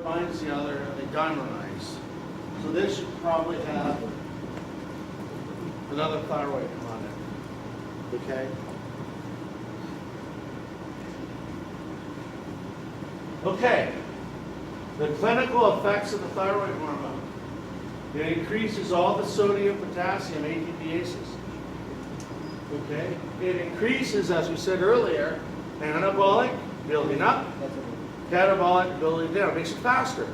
binds the other, and they dimerize. So this should probably have another thyroid on it. Okay? Okay. The clinical effects of the thyroid hormone. It increases all the sodium, potassium, ATPases. Okay? It increases, as we said earlier, anabolic, building up, catabolic, building down. It makes it faster.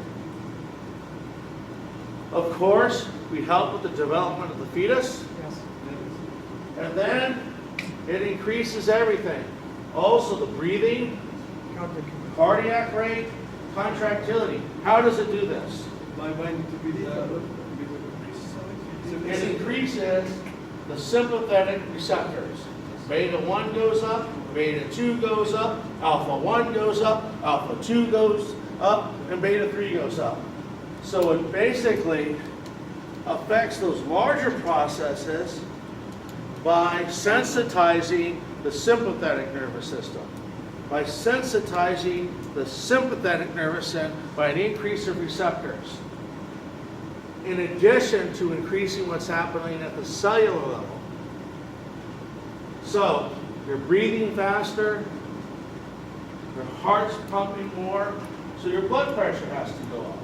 Of course, we help with the development of the fetus. Yes. And then it increases everything. Also the breathing, cardiac rate, contractility. How does it do this? It increases the sympathetic receptors. Beta 1 goes up, beta 2 goes up, alpha 1 goes up, alpha 2 goes up, and beta 3 goes up. So it basically affects those larger processes by sensitizing the sympathetic nervous system. By sensitizing the sympathetic nervous system by an increase of receptors. In addition to increasing what's happening at the cellular level. So, you're breathing faster, your heart's pumping more, so your blood pressure has to go up.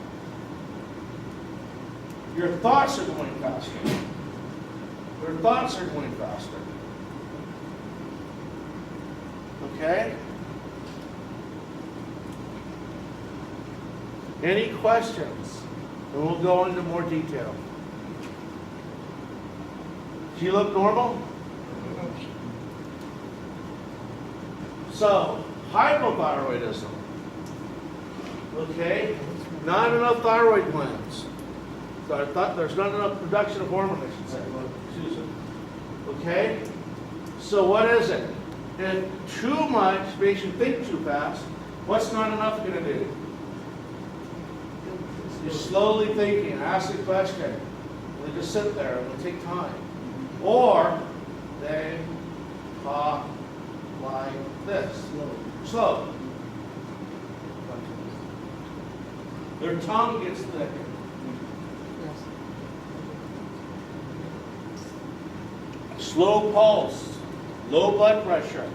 Your thoughts are going faster. Your thoughts are going faster. Okay? Any questions? And we'll go into more detail. Do you look normal? So, hypothyroidism. Okay? Not enough thyroid glands. So I thought there's not enough production of hormone, I should say. Excuse me. Okay? So what is it? If too much makes you think too fast, what's not enough going to do? You're slowly thinking, ask a question. They just sit there and it'll take time. Or they talk like this. Slow. Their tongue gets thick. Slow pulse, low blood pressure,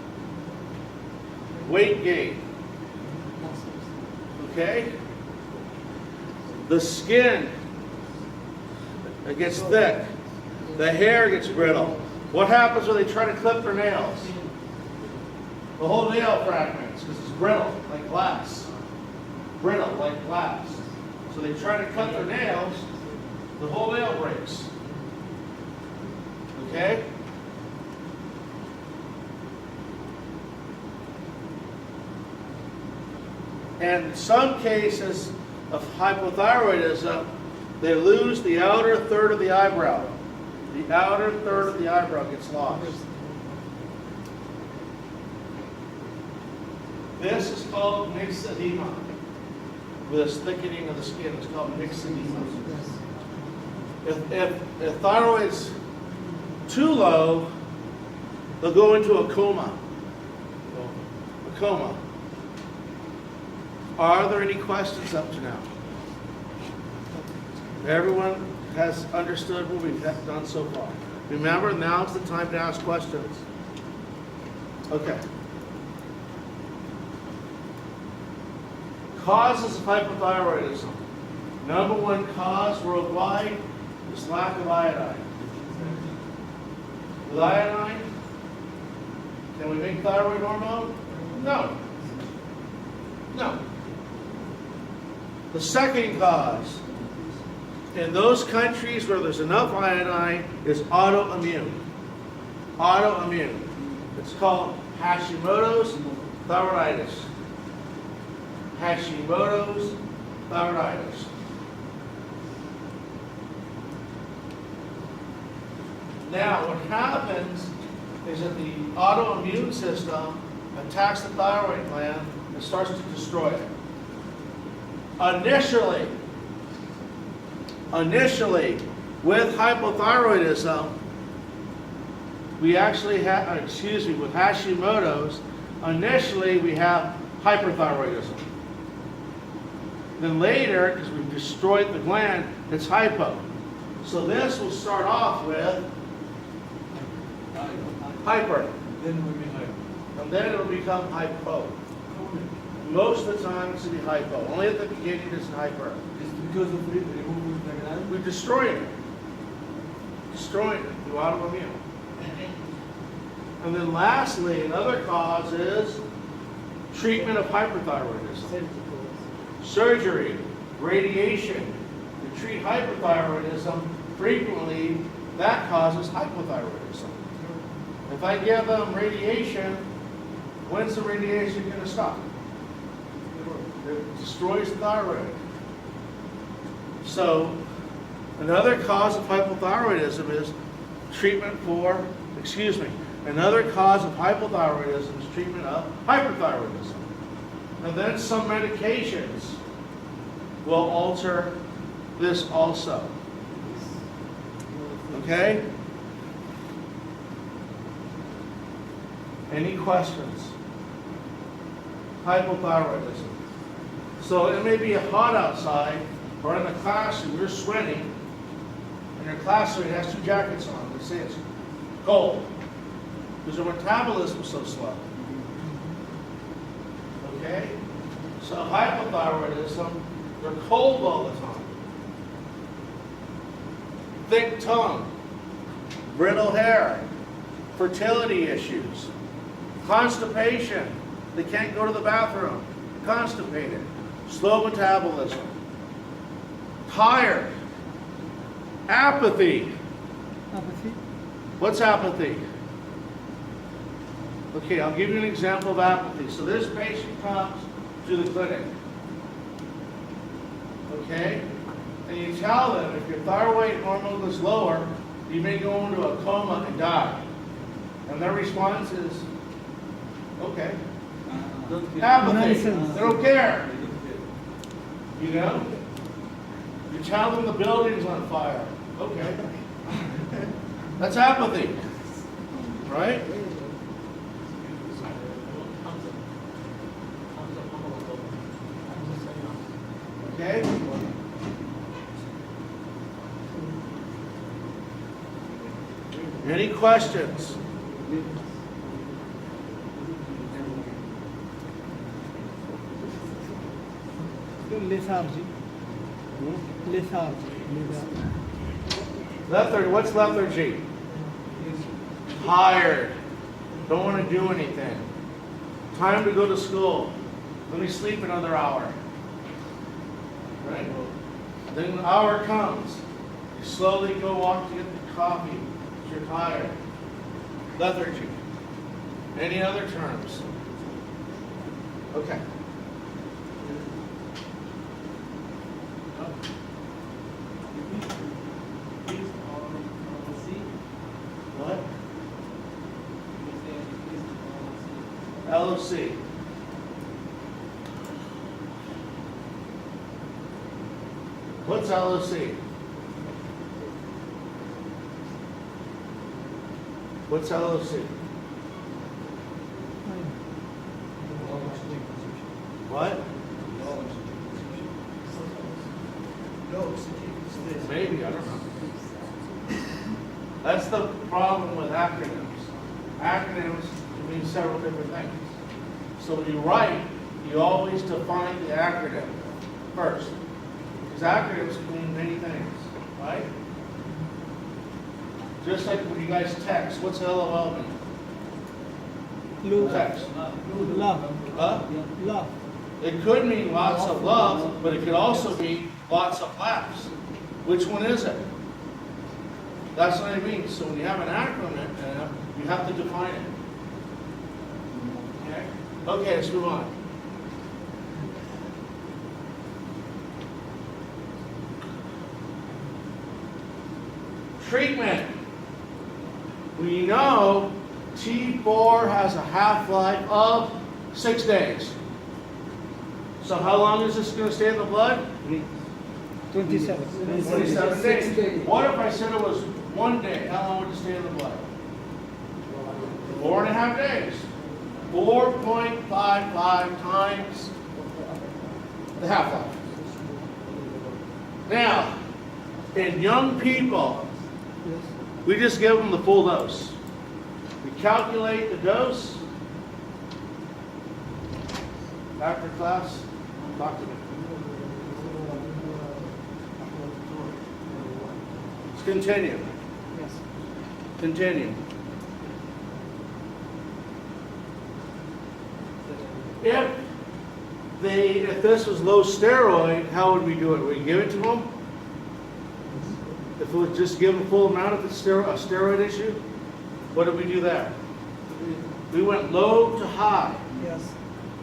weight gain. Okay? The skin, it gets thick. The hair gets brittle. What happens when they try to clip their nails? The whole nail fragments because it's brittle, like glass. Brittle, like glass. So they try to cut their nails, the whole nail breaks. Okay? And in some cases of hypothyroidism, they lose the outer third of the eyebrow. The outer third of the eyebrow gets lost. This is called myxedema. This thickening of the skin is called myxedema. If thyroid's too low, they'll go into a coma. A coma. Are there any questions up to now? Everyone has understood what we've done so far. Remember, now's the time to ask questions. Okay. Causes of hypothyroidism. Number one cause worldwide is lack of iodine. With iodine, can we make thyroid hormone? No. No. The second cause, in those countries where there's enough iodine, is autoimmune. Autoimmune. It's called Hashimoto's thyroiditis. Hashimoto's thyroiditis. Now, what happens is that the autoimmune system attacks the thyroid gland and starts to destroy it. Initially, with hypothyroidism, we actually have, with Hashimoto's, initially we have hyperthyroidism. Then later, because we've destroyed the gland, it's hypo. So this will start off with hyper, Then we be hyper. and then it'll become hypo. Most of the time it's going to be hypo. Only at the beginning it's hyper. It's because of removing the gland. We're destroying it. Destroying it through autoimmune. And then lastly, another cause is treatment of hyperthyroidism. Surgery, radiation to treat hyperthyroidism, frequently that causes hypothyroidism. If I give them radiation, when's the radiation going to stop? It destroys the thyroid. So another cause of hypothyroidism is treatment for, another cause of hypothyroidism is treatment of hyperthyroidism. And then some medications will alter this also. Okay? Any questions? Hypothyroidism. So it may be hot outside, or in the classroom, you're sweating, and your classmate has 2 jackets on. They say it's cold, because their metabolism is so slow. Okay? So hypothyroidism, they're cold all the time. Thick tongue, brittle hair, fertility issues, constipation, they can't go to the bathroom, constipated, slow metabolism, tired, apathy. Apathy? What's apathy? Okay, I'll give you an example of apathy. So this patient comes to the clinic, okay? And you tell them if your thyroid hormone is lower, you may go into a coma and die. And their response is, okay. Apathy. They don't care. You know? You tell them the building's on fire. Okay. That's apathy. Right? Okay? Any questions? Lethargy. Lethargy. Lethargy. What's lethargy? Tired. Don't want to do anything. Time to go to school. Let me sleep another hour. Right? Then an hour comes. You slowly go walk to get the coffee. You're tired. Lethargy. Any other terms? Okay. What? LOC. What's LOC? What's LOC? What? Maybe, I don't know. That's the problem with acronyms. Acronyms can mean several different things. So when you write, you always define the acronym first. Because acronyms can mean many things, right? Just like when you guys text, what's LOL mean? Text. Love. Huh? Love. It could mean lots of love, but it could also mean lots of laughs. Which one is it? That's what I mean. So when you have an acronym, you have to define it. Okay? Okay, let's move on. Treatment. We know T4 has a half-life of 6 days. So how long is this going to stay in the blood? 27. 27 days. What if I said it was 1 day? How long would it stay in the blood? 4.5 days. 4.55 times the half-life. Now, in young people, Yes. we just give them the full dose. We calculate the dose. After class, talk to me. Let's continue. Yes. Continue. If this was low steroid, how would we do it? Would we give it to them? If we would just give them full amount of the steroid issue, what did we do there? We went low to high. Yes.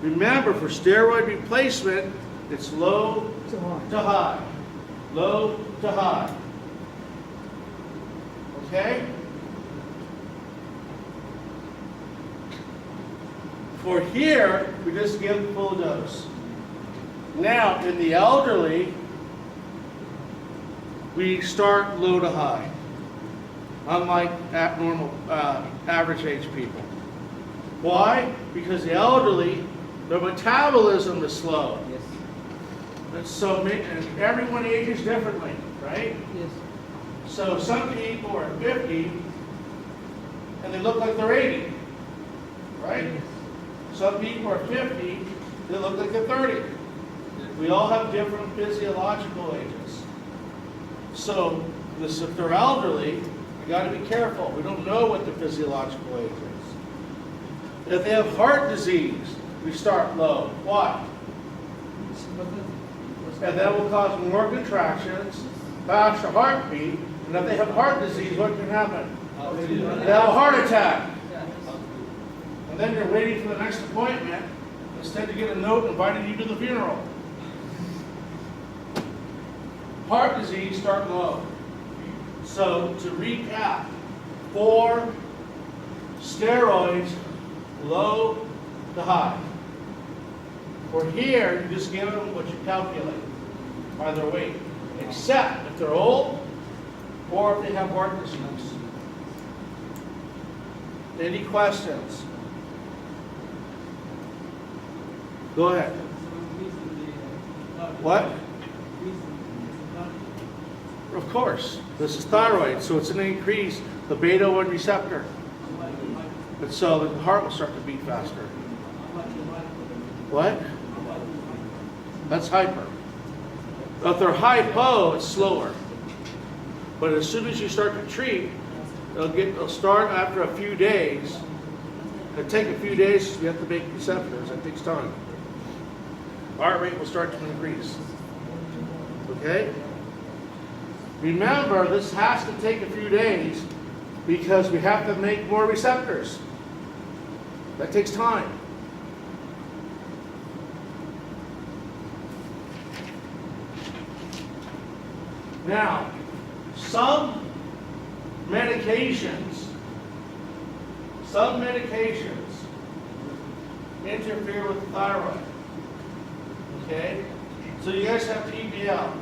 Remember, for steroid replacement, it's low So high. to high. Low to high. Okay? For here, we just give the full dose. Now, in the elderly, we start low to high, unlike abnormal, average age people. Why? Because the elderly, their metabolism is slow. Yes. And so and everyone ages differently, right? Yes. So some people are 50 and they look like they're 80, right? Yes. Some people are 50, they look like they're 30. We all have different physiological ages. So if they're elderly, you got to be careful. We don't know what the physiological age is. If they have heart disease, we start low. Why? And that will cause more contractions, faster heartbeat, and if they have heart disease, what can happen? They have a heart attack. And then you're waiting for the next appointment instead to get a note inviting you to the funeral. Heart disease start low. So to recap, for steroids, low to high. For here, you just give them what you calculate by their weight, except if they're old or if they have heart disease. Any questions? Go ahead. What? Of course. This is thyroid, so it's an increase the beta-1 receptor. And so the heart will start to beat faster. What? That's hyper. If they're hypo, it's slower. But as soon as you start to treat, they'll start after a few days. It'll take a few days because we have to make receptors. It takes time. Heart rate will start to increase. Okay? Remember, this has to take a few days because we have to make more receptors. That takes time. Now, some medications interfere with the thyroid. Okay? So you guys have PBL.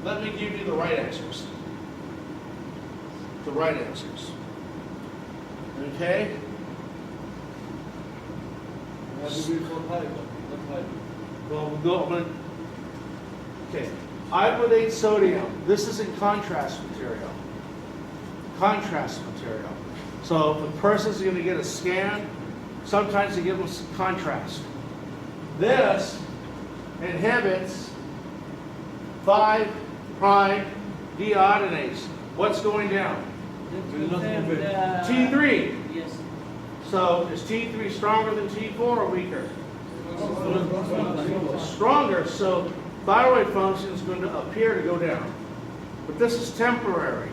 Let me give you the right answers. The right answers. Okay? Well, we'll go on. Okay. Iodate sodium. This is in contrast material. Contrast material. So if a person's going to get a scan, sometimes they give them some contrast. This inhibits 5'-deiodinase. What's going down? T3. Yes. So is T3 stronger than T4 or weaker? Stronger. So thyroid function is going to appear to go down. But this is temporary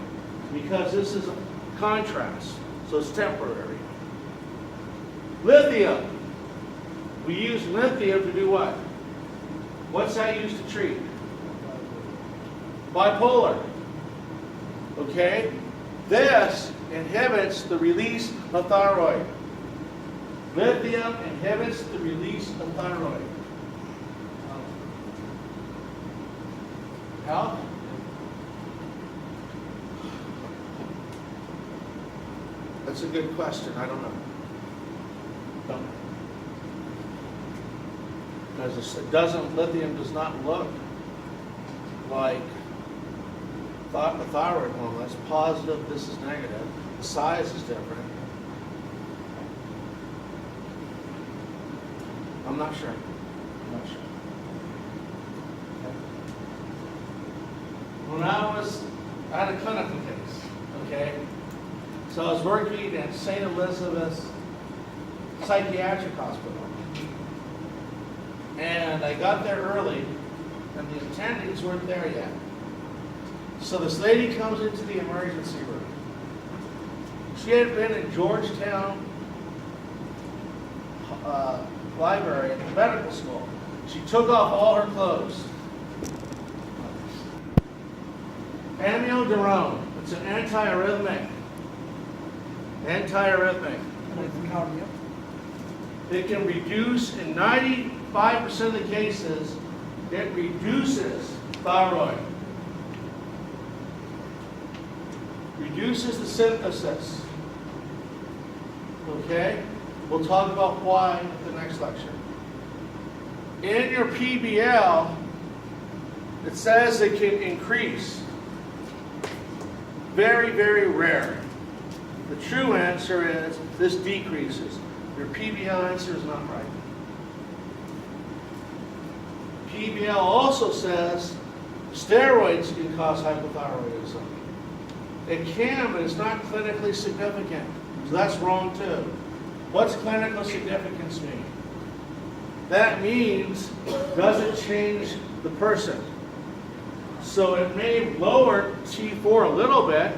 because this is a contrast. So it's temporary. Lithium. We use lithium to do what? What's that used to treat? Bipolar. Okay? This inhibits the release of thyroid. Lithium inhibits the release of thyroid. How? That's a good question. I don't know. Don't know. Because lithium does not look like the thyroid hormone. That's positive, this is negative. The size is different. I'm not sure. I'm not sure. When I had a clinical case, okay? So I was working at St. Elizabeth's Psychiatric Hospital. And I got there early, and the attendings weren't there yet. So this lady comes into the emergency room. She had been in Georgetown library at the medical school. She took off all her clothes. Amiodarone, it's an antiarrhythmic. Antiarrhythmic. It can reduce, in 95% of the cases, it reduces thyroid. Reduces the synthesis. Okay? We'll talk about why at the next lecture. In your PBL, it says it can increase. Very, very rare. The true answer is this decreases. Your PBL answer is not right. PBL also says steroids can cause hypothyroidism. It can, but it's not clinically significant. So that's wrong too. What's clinical significance mean? That means, does it change the person? So it may lower T4 a little bit,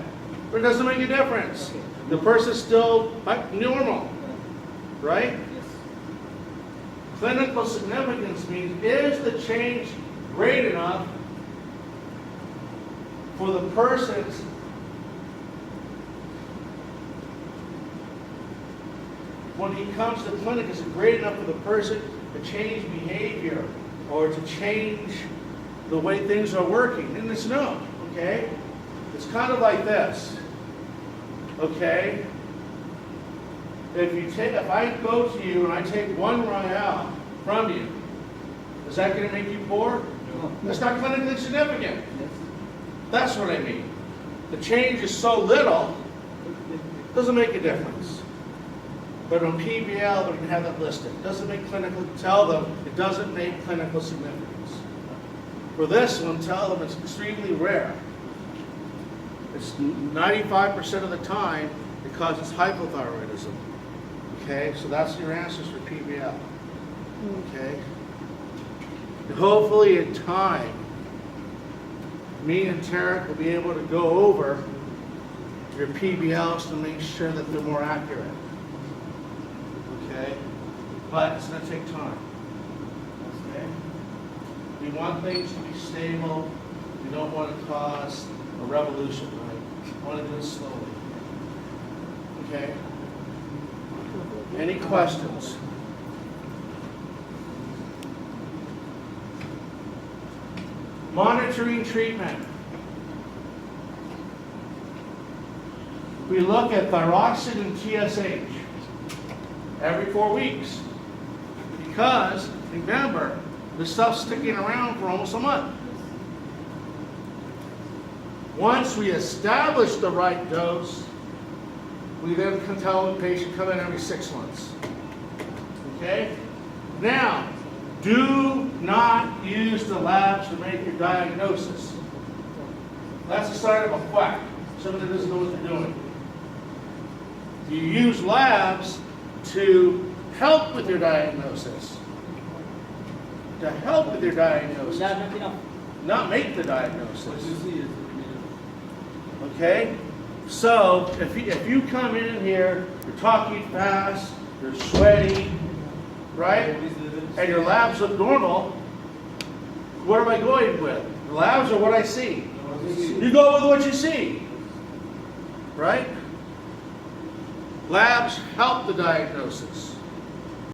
but it doesn't make a difference. The person's still normal, right? Clinical significance means, is the change great enough for the person's when he comes to the clinic, is it great enough for the person to change behavior or to change the way things are working? And it's no, okay? It's kind of like this, okay? If I go to you and I take one Royale from you, is that going to make you poor? No. That's not clinically significant. That's what I mean. The change is so little, it doesn't make a difference. But on PBL, we can have that listed. It doesn't make clinical, tell them it doesn't make clinical significance. For this one, tell them it's extremely rare. It's 95% of the time it causes hypothyroidism. Okay, so that's your answers for PBL. Okay? And hopefully in time, me and Tarek will be able to go over your PBLs to make sure that they're more accurate. Okay? But it's going to take time. Okay? We want things to be stable. We don't want to cause a revolution, right? We want to do it slowly. Okay? Any questions? Monitoring treatment. We look at thyroxine and TSH every 4 weeks. Because, remember, this stuff's sticking around for almost a month. Once we establish the right dose, we then can tell the patient come in every 6 months. Okay? Now, do not use the labs to make your diagnosis. That's the start of a quack. Somebody that doesn't know what they're doing. You use labs to help with your diagnosis. To help with your diagnosis. Not make the What diagnosis. you see is, Okay? So, if you come in here, you're talking fast, you're sweaty, right? And your labs look normal, what am I going with? The labs are what I see. You go with what you see. Right? Labs help the diagnosis.